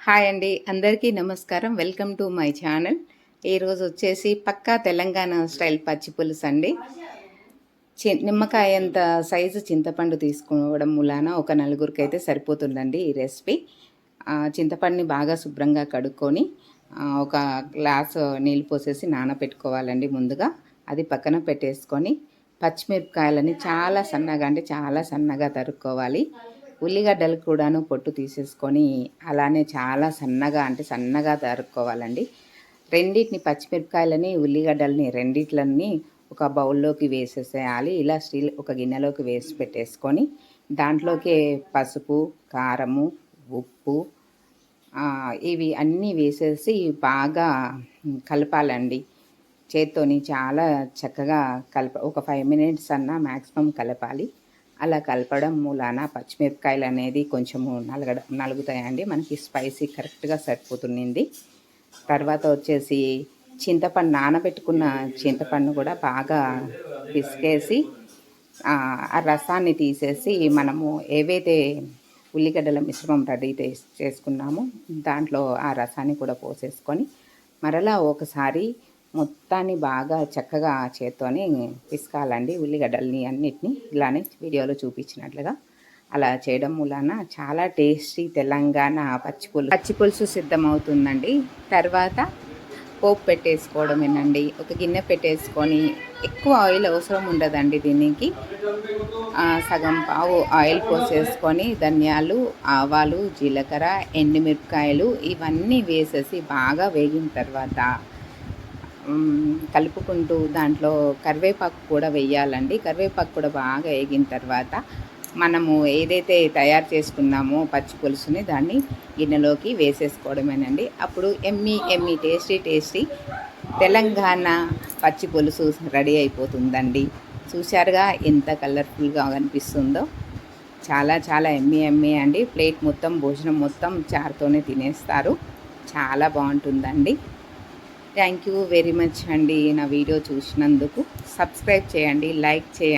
Hi అండి, అందరికీ నమస్కారం. Welcome to my channel. ఈరోజు వచ్చేసి పక్కా తెలంగాణ స్టైల్ పచ్చి పులుసు అండి. నిమ్మకాయంత సైజు చింతపండు తీసుకోవడం మూలాన ఒక నలుగురికి అయితే సరిపోతుందండి ఈ రెసిపీ. చింతపండుని బాగా శుభ్రంగా కడుక్కొని ఒక గ్లాసు నీళ్ళు పోసేసి నానబెట్టుకోవాలండి ముందుగా. అది పక్కన పెట్టేసుకొని పచ్చిమిరపకాయలని చాలా సన్నగా అంటే చాలా సన్నగా తరుక్కోవాలి. ఉల్లిగడ్డలు కూడాను పొట్టు తీసేసుకొని అలానే చాలా సన్నగా అంటే సన్నగా తరుక్కోవాలండి. రెండింటిని పచ్చిమిరపకాయలని ఉల్లిగడ్డలని రెండిట్లని ఒక బౌల్లోకి వేసేసేయాలి. ఇలా స్టీల్ ఒక గిన్నెలోకి వేసి పెట్టేసుకొని దాంట్లోకి పసుపు, కారము, ఉప్పు ఇవి అన్నీ వేసేసి బాగా కలపాలండి. చేత్తోని చాలా చక్కగా ఒక 5 మినిట్స్ అన్నా మ్యాక్సిమం కలపాలి. అలా కలపడం మూలాన పచ్చిమిరపకాయలు అనేది కొంచెము నలుగుతాయండి. మనకి స్పైసీ కరెక్ట్గా సరిపోతుంది. తర్వాత వచ్చేసి చింతపండు నానబెట్టుకున్న చింతపండు కూడా బాగా పిసికేసి ఆ రసాన్ని తీసేసి మనము ఏవైతే ఉల్లిగడ్డల మిశ్రమం రెడీ చేసుకున్నామో దాంట్లో ఆ రసాన్ని కూడా పోసేసుకొని మరలా ఒకసారి మొత్తాన్ని బాగా చక్కగా చేత్తోని పిసకాలండి. ఉల్లిగడ్డల్ని అన్నిటినీ ఇలానే వీడియోలో చూపించినట్లుగా అలా చేయడం మూలాన చాలా టేస్టీ తెలంగాణ పచ్చి పులుసు సిద్ధమవుతుందండి. తర్వాత పోపు పెట్టేసుకోవడమేనండి. ఒక గిన్నె పెట్టేసుకొని ఎక్కువ ఆయిల్ అవసరం ఉండదండి దీనికి. సగం పావు ఆయిల్ పోసేసుకొని ధనియాలు, ఆవాలు, జీలకర్ర, ఎండుమిరపకాయలు ఇవన్నీ వేసేసి బాగా వేగిన తర్వాత కలుపుకుంటూ దాంట్లో కరివేపాకు కూడా వేయాలండి. కరివేపాకు కూడా బాగా వేగిన తర్వాత మనము ఏదైతే తయారు చేసుకున్నామో పచ్చి పులుసుని దాన్ని గిన్నెలోకి వేసేసుకోవడమేనండి. అప్పుడు ఎమ్మి టేస్టీ తెలంగాణ పచ్చి పులుసు రెడీ అయిపోతుందండి. చూశారుగా ఎంత కలర్ఫుల్గా కనిపిస్తుందో. చాలా చాలా ఎమ్మి అండి. ప్లేట్ మొత్తం భోజనం మొత్తం చారుతోనే తినేస్తారు. చాలా బాగుంటుందండి. థ్యాంక్ యూ వెరీ మచ్ అండి. నా వీడియో చూసినందుకు సబ్స్క్రైబ్ చేయండి, లైక్ చేయండి.